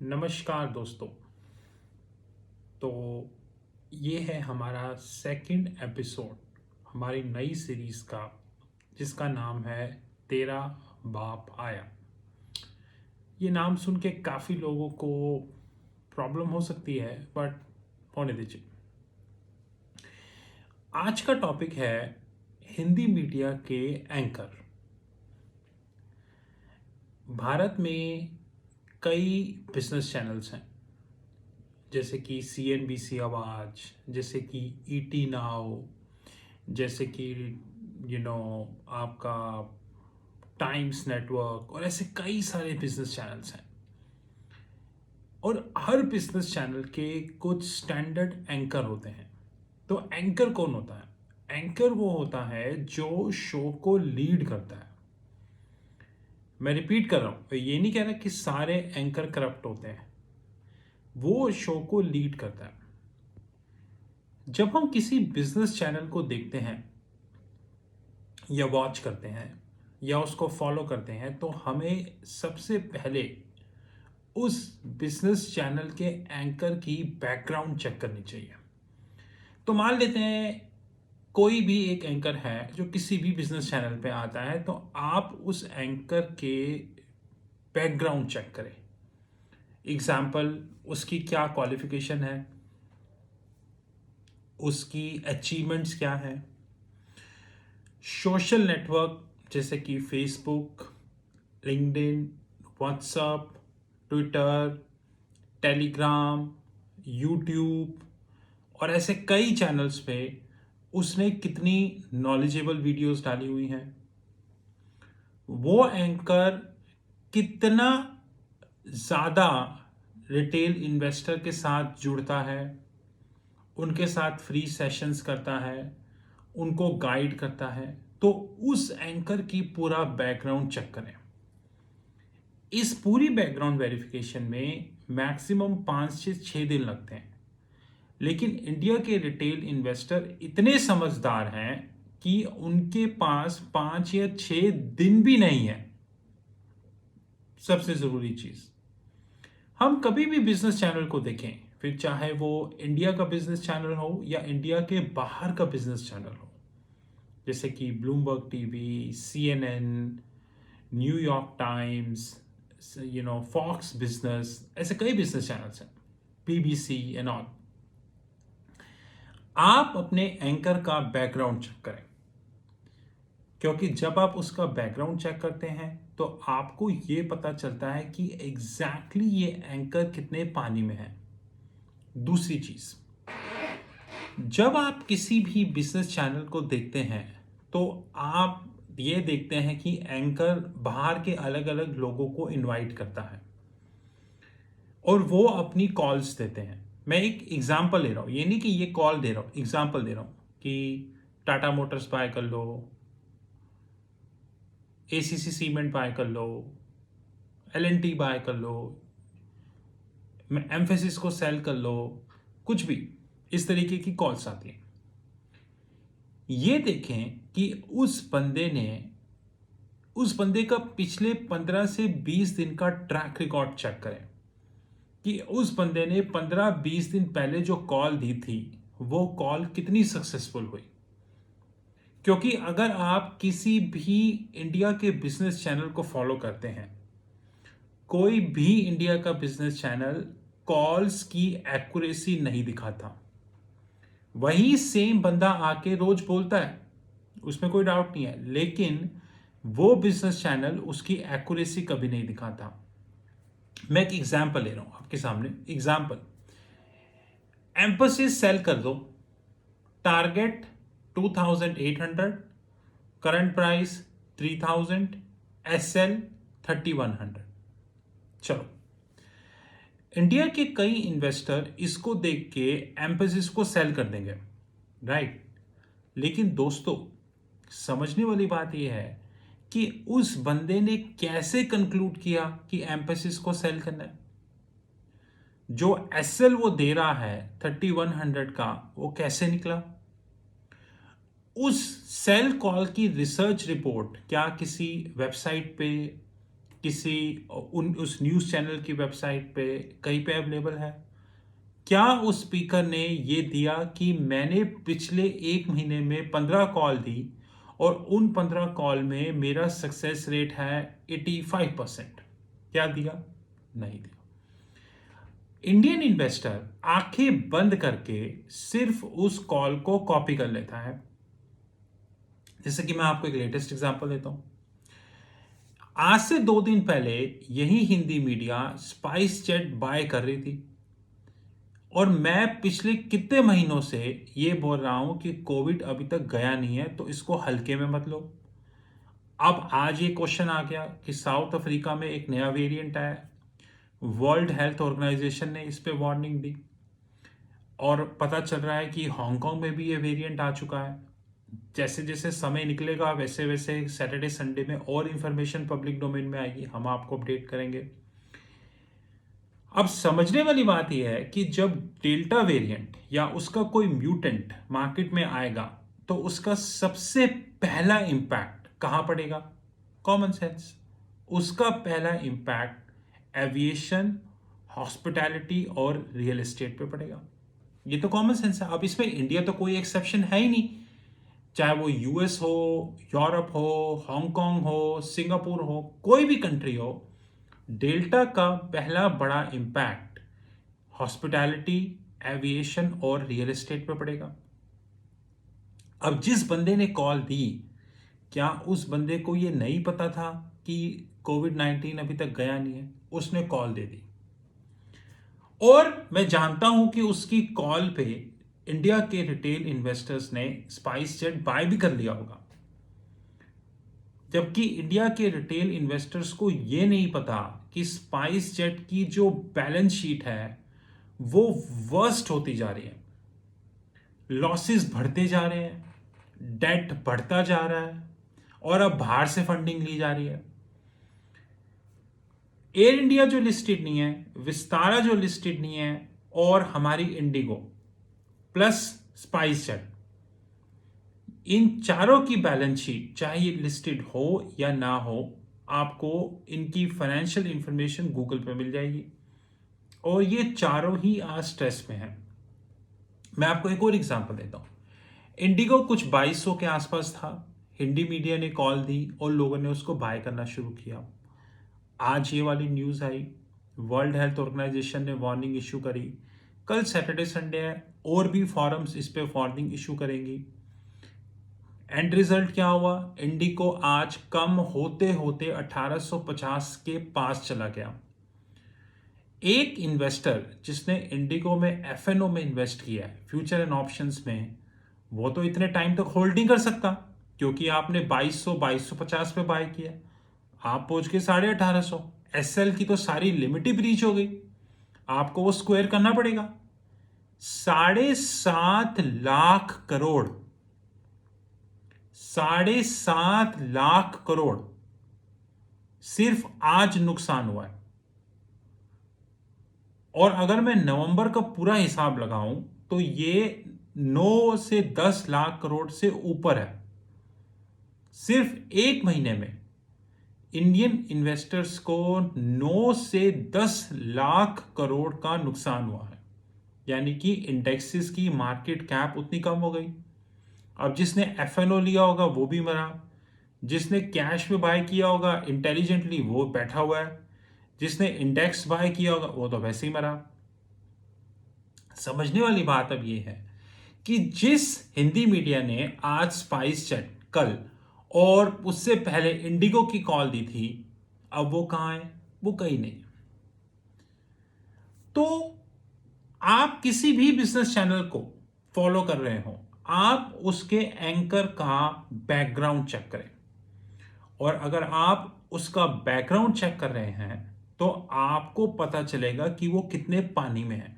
नमस्कार दोस्तों। तो ये है हमारा सेकंड एपिसोड हमारी नई सीरीज़ का, जिसका नाम है तेरा बाप आया। ये नाम सुन के काफ़ी लोगों को प्रॉब्लम हो सकती है, बट होने दीजिए। आज का टॉपिक है हिंदी मीडिया के एंकर। भारत में कई बिजनेस चैनल्स हैं, जैसे कि CNBC आवाज़, जैसे कि ET नाउ, जैसे कि आपका टाइम्स नेटवर्क, और ऐसे कई सारे बिजनेस चैनल्स हैं। और हर बिजनेस चैनल के कुछ स्टैंडर्ड एंकर होते हैं। तो एंकर कौन होता है? एंकर वो होता है जो शो को लीड करता है। मैं रिपीट कर रहा हूँ, ये नहीं कह रहा कि सारे एंकर करप्ट होते हैं। वो शो को लीड करता है। जब हम किसी बिजनेस चैनल को देखते हैं या वॉच करते हैं या उसको फॉलो करते हैं, तो हमें सबसे पहले उस बिजनेस चैनल के एंकर की बैकग्राउंड चेक करनी चाहिए। तो मान लेते हैं कोई भी एक एंकर है जो किसी भी बिजनेस चैनल पे आता है, तो आप उस एंकर के बैकग्राउंड चेक करें। एग्जाम्पल, उसकी क्या क्वालिफिकेशन है, उसकी अचीवमेंट्स क्या है, सोशल नेटवर्क जैसे कि Facebook, LinkedIn, WhatsApp, Twitter, Telegram, YouTube और ऐसे कई चैनल्स पे उसने कितनी नॉलेजेबल वीडियोस डाली हुई हैं, वो एंकर कितना ज़्यादा रिटेल इन्वेस्टर के साथ जुड़ता है, उनके साथ फ्री सेशंस करता है, उनको गाइड करता है। तो उस एंकर की पूरा बैकग्राउंड चेक करें। इस पूरी बैकग्राउंड वेरिफिकेशन में मैक्सिमम 5 से 6 दिन लगते हैं। लेकिन इंडिया के रिटेल इन्वेस्टर इतने समझदार हैं कि उनके पास 5 या 6 दिन भी नहीं है। सबसे ज़रूरी चीज़, हम कभी भी बिजनेस चैनल को देखें, फिर चाहे वो इंडिया का बिजनेस चैनल हो या इंडिया के बाहर का बिजनेस चैनल हो, जैसे कि Bloomberg TV, CNN, New York Times, Fox Business, ऐसे कई बिजनेस चैनल्स हैं, BBC एंड ऑल। आप अपने एंकर का बैकग्राउंड चेक करें, क्योंकि जब आप उसका बैकग्राउंड चेक करते हैं तो आपको ये पता चलता है कि एग्जैक्टली ये एंकर कितने पानी में है। दूसरी चीज, जब आप किसी भी बिजनेस चैनल को देखते हैं तो आप ये देखते हैं कि एंकर बाहर के अलग अलग लोगों को इनवाइट करता है और वो अपनी कॉल्स देते हैं। मैं एक एग्जांपल ले रहा हूँ, ये नहीं कि ये कॉल दे रहा हूँ, एग्जांपल दे रहा हूँ कि टाटा मोटर्स बाय कर लो, ACC सीमेंट बाय कर लो, L&T बाय कर लो, एम्फेसिस को सेल कर लो, कुछ भी इस तरीके की कॉल्स आती हैं। ये देखें कि उस बंदे का पिछले 15 से 20 दिन का ट्रैक रिकॉर्ड चेक करें कि उस बंदे ने 15-20 दिन पहले जो कॉल दी थी वो कॉल कितनी सक्सेसफुल हुई। क्योंकि अगर आप किसी भी इंडिया के बिजनेस चैनल को फॉलो करते हैं, कोई भी इंडिया का बिजनेस चैनल कॉल्स की एक्यूरेसी नहीं दिखाता। वही सेम बंदा आके रोज बोलता है, उसमें कोई डाउट नहीं है, लेकिन वो बिजनेस चैनल उसकी एक्यूरेसी कभी नहीं दिखाता। मैं एक एग्जांपल ले रहा हूं आपके सामने। एग्जांपल, एम्फेसिस सेल कर दो, टारगेट 2800, करंट प्राइस 3000, SL 3100। चलो, इंडिया के कई इन्वेस्टर इसको देख के एम्फेसिस को सेल कर देंगे, राइट। लेकिन दोस्तों, समझने वाली बात यह है कि उस बंदे ने कैसे कंक्लूड किया कि एम्फेसिस को सेल करना है। जो SL वो दे रहा है 3100 का, वो कैसे निकला? उस सेल कॉल की रिसर्च रिपोर्ट क्या किसी वेबसाइट पे, किसी उस न्यूज़ चैनल की वेबसाइट पे कहीं पे अवेलेबल है? क्या उस स्पीकर ने ये दिया कि मैंने पिछले 1 महीने में 15 कॉल दी और उन 15 कॉल में मेरा सक्सेस रेट है 85%? क्या दिया? नहीं दिया। इंडियन इन्वेस्टर आंखें बंद करके सिर्फ उस कॉल को कॉपी कर लेता है। जैसे कि मैं आपको एक लेटेस्ट एग्जांपल देता हूं। आज से 2 दिन पहले यही Hindi media SpiceJet buy कर रही थी और मैं पिछले कितने महीनों से ये बोल रहा हूं कि कोविड अभी तक गया नहीं है, तो इसको हल्के में मत लो। अब आज ये क्वेश्चन आ गया कि साउथ अफ्रीका में एक नया वेरिएंट आया, वर्ल्ड हेल्थ ऑर्गेनाइजेशन ने इस पे वार्निंग दी और पता चल रहा है कि हांगकांग में भी ये वेरिएंट आ चुका है। जैसे जैसे समय निकलेगा वैसे वैसे सैटरडे संडे में और इंफॉर्मेशन पब्लिक डोमेन में आएगी, हम आपको अपडेट करेंगे। अब समझने वाली बात यह है कि जब डेल्टा वेरिएंट या उसका कोई म्यूटेंट मार्केट में आएगा तो उसका सबसे पहला इंपैक्ट कहां पड़ेगा? Common sense. उसका पहला इंपैक्ट एविएशन, हॉस्पिटैलिटी और रियल एस्टेट पे पड़ेगा। ये तो कॉमन सेंस है। अब इसमें इंडिया तो कोई एक्सेप्शन है ही नहीं। चाहे वो यूएस हो, यूरोप हो, हांगकांग हो, सिंगापुर हो, कोई भी कंट्री हो, डेल्टा का पहला बड़ा इंपैक्ट हॉस्पिटैलिटी, एविएशन और रियल एस्टेट पे पड़ेगा। अब जिस बंदे ने कॉल दी, क्या उस बंदे को ये नहीं पता था कि कोविड-19 अभी तक गया नहीं है? उसने कॉल दे दी और मैं जानता हूं कि उसकी कॉल पे इंडिया के रिटेल इन्वेस्टर्स ने स्पाइस जेट बाय भी कर लिया होगा, जबकि इंडिया के रिटेल इन्वेस्टर्स को यह नहीं पता कि स्पाइस जेट की जो बैलेंस शीट है वो वर्स्ट होती जा रही है, लॉसेस बढ़ते जा रहे हैं, डेट बढ़ता जा रहा है और अब बाहर से फंडिंग ली जा रही है। एयर इंडिया जो लिस्टेड नहीं है, विस्तारा जो लिस्टेड नहीं है और हमारी इंडिगो प्लस स्पाइस जेट, इन चारों की बैलेंस शीट चाहे ये लिस्टेड हो या ना हो, आपको इनकी फाइनेंशियल इंफॉर्मेशन गूगल पे मिल जाएगी और ये चारों ही आज स्ट्रेस में है। मैं आपको एक और एग्जांपल देता हूं। इंडिगो कुछ 2200 के आसपास था, हिंदी मीडिया ने कॉल दी और लोगों ने उसको बाय करना शुरू किया। आज ये वाली न्यूज़ आई, वर्ल्ड हेल्थ ऑर्गेनाइजेशन ने वार्निंग इशू करी। कल सैटरडे संडे है और भी फॉरम्स इस पे वार्निंग इशू करेंगी। एंड रिजल्ट क्या हुआ? इंडिगो आज कम होते होते 1850 के पास चला गया। एक इन्वेस्टर जिसने इंडिगो में एफएनओ में इन्वेस्ट किया है, फ्यूचर एंड ऑप्शंस में, वो तो इतने टाइम तक होल्ड नहीं कर सकता क्योंकि आपने 2250 पे बाय किया, आप पहुंच के 1850। एसएल की तो सारी लिमिट ही ब्रीच हो गई, आपको वो स्क्वायर करना पड़ेगा। 7.5 लाख करोड़, 7.5 लाख करोड़ सिर्फ आज नुकसान हुआ है। और अगर मैं नवंबर का पूरा हिसाब लगाऊं तो ये 9 से 10 लाख करोड़ से ऊपर है। सिर्फ 1 महीने में इंडियन इन्वेस्टर्स को 9 से 10 लाख करोड़ का नुकसान हुआ है, यानी कि इंडेक्सेस की मार्केट कैप उतनी कम हो गई। अब जिसने एफएनओ लिया होगा वो भी मरा, जिसने कैश में बाय किया होगा इंटेलिजेंटली वो बैठा हुआ है, जिसने इंडेक्स बाय किया होगा वो तो वैसे ही मरा। समझने वाली बात अब ये है कि जिस हिंदी मीडिया ने आज स्पाइस जेट कल और उससे पहले इंडिगो की कॉल दी थी, अब वो कहां है? वो कहीं नहीं। तो आप किसी भी बिजनेस चैनल को फॉलो कर रहे हो, आप उसके एंकर का बैकग्राउंड चेक करें और अगर आप उसका बैकग्राउंड चेक कर रहे हैं तो आपको पता चलेगा कि वो कितने पानी में है।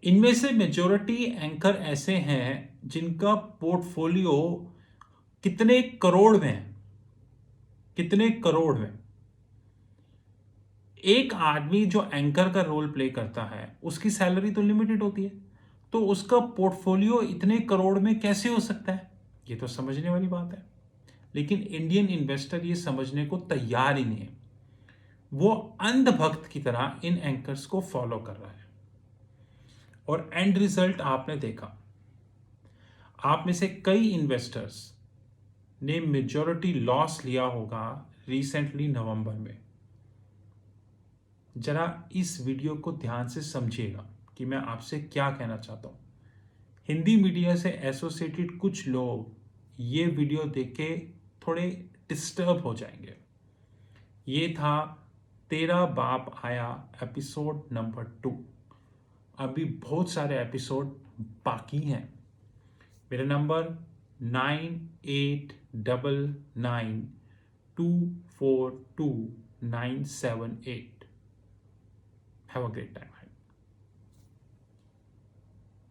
इनमें से मेजॉरिटी एंकर ऐसे हैं जिनका पोर्टफोलियो कितने करोड़ में है, कितने करोड़ में। एक आदमी जो एंकर का रोल प्ले करता है उसकी सैलरी तो लिमिटेड होती है, तो उसका पोर्टफोलियो इतने करोड़ में कैसे हो सकता है? ये तो समझने वाली बात है। लेकिन इंडियन इन्वेस्टर ये समझने को तैयार ही नहीं है। वो अंधभक्त की तरह इन एंकर्स को फॉलो कर रहा है और एंड रिजल्ट आपने देखा। आप में से कई इन्वेस्टर्स ने मेजॉरिटी लॉस लिया होगा रिसेंटली नवंबर में। जरा इस वीडियो को ध्यान से समझिएगा कि मैं आपसे क्या कहना चाहता हूं। हिंदी मीडिया से एसोसिएटेड कुछ लोग ये वीडियो देख के थोड़े डिस्टर्ब हो जाएंगे। ये था तेरा बाप आया एपिसोड नंबर 2। अभी बहुत सारे एपिसोड बाकी हैं। मेरा number 9899242978। Have a great time.